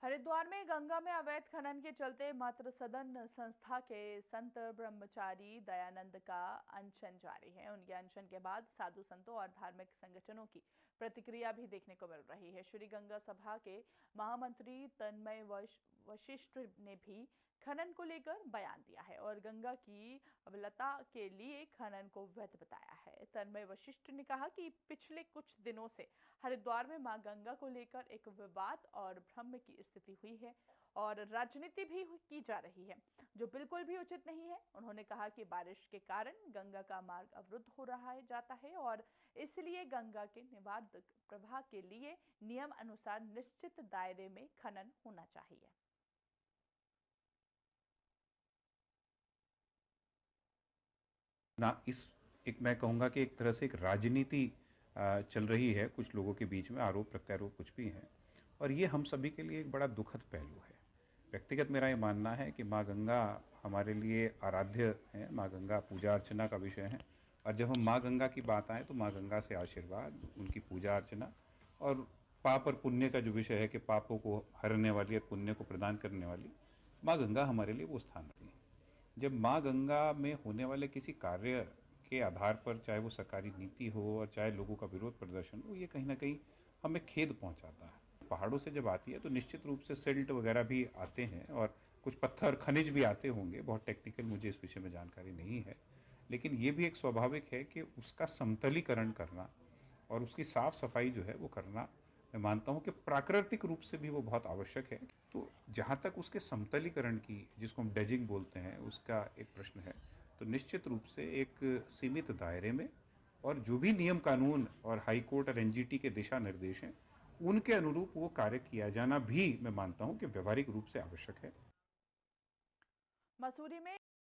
हरिद्वार में गंगा में अवैध खनन के चलते मातृ सदन संस्था के संत ब्रह्मचारी दयानंद का अनशन जारी है। उनके अनशन के बाद साधु संतों और धार्मिक संगठनों की प्रतिक्रिया भी देखने को मिल रही है। श्री गंगा सभा के महामंत्री तन्मय वशिष्ठ ने भी खनन को लेकर बयान दिया है और गंगा की अविलता के लिए खनन को वैध बताया है। तन्मय वशिष्ठ ने कहा कि पिछले कुछ दिनों से हरिद्वार में मां गंगा को लेकर एक विवाद और भ्रम की स्थिति हुई है और राजनीति भी की जा रही है, जो बिल्कुल भी उचित नहीं है। उन्होंने कहा कि बारिश के कारण गंगा का मार्ग अवरुद्ध हो रहा है जाता है और इसलिए गंगा के निवारक प्रवाह के लिए नियम अनुसार निश्चित दायरे में खनन होना चाहिए। ना इस एक मैं कहूँगा कि एक तरह से एक राजनीति चल रही है कुछ लोगों के बीच में, आरोप प्रत्यारोप कुछ भी हैं, और ये हम सभी के लिए एक बड़ा दुखद पहलू है। व्यक्तिगत मेरा ये मानना है कि माँ गंगा हमारे लिए आराध्य है, माँ गंगा पूजा अर्चना का विषय है, और जब हम माँ गंगा की बात आए तो माँ गंगा से आशीर्वाद, उनकी पूजा अर्चना और पाप और पुण्य का जो विषय है कि पापों को हरने वाली और पुण्य को प्रदान करने वाली माँ गंगा हमारे लिए वो स्थान रही है। जब माँ गंगा में होने वाले किसी कार्य के आधार पर, चाहे वो सरकारी नीति हो और चाहे लोगों का विरोध प्रदर्शन हो, ये कहीं ना कहीं हमें खेद पहुंचाता है। पहाड़ों से जब आती है तो निश्चित रूप से सिल्ट वगैरह भी आते हैं और कुछ पत्थर खनिज भी आते होंगे। बहुत टेक्निकल मुझे इस विषय में जानकारी नहीं है, लेकिन ये भी एक स्वाभाविक है कि उसका समतलीकरण करना और उसकी साफ सफाई जो है वो करना, मैं मानता हूं कि प्राकृतिक रूप से भी वो बहुत आवश्यक है। तो जहां तक उसके समतलीकरण की, जिसको हम डेजिंग बोलते हैं, उसका एक प्रश्न है, तो निश्चित रूप से एक सीमित दायरे में और जो भी नियम कानून और हाई कोर्ट और एनजीटी के दिशा निर्देश हैं उनके अनुरूप वो कार्य किया जाना भी मैं मानता हूं कि व्यवहारिक रूप से आवश्यक है। मसूरी में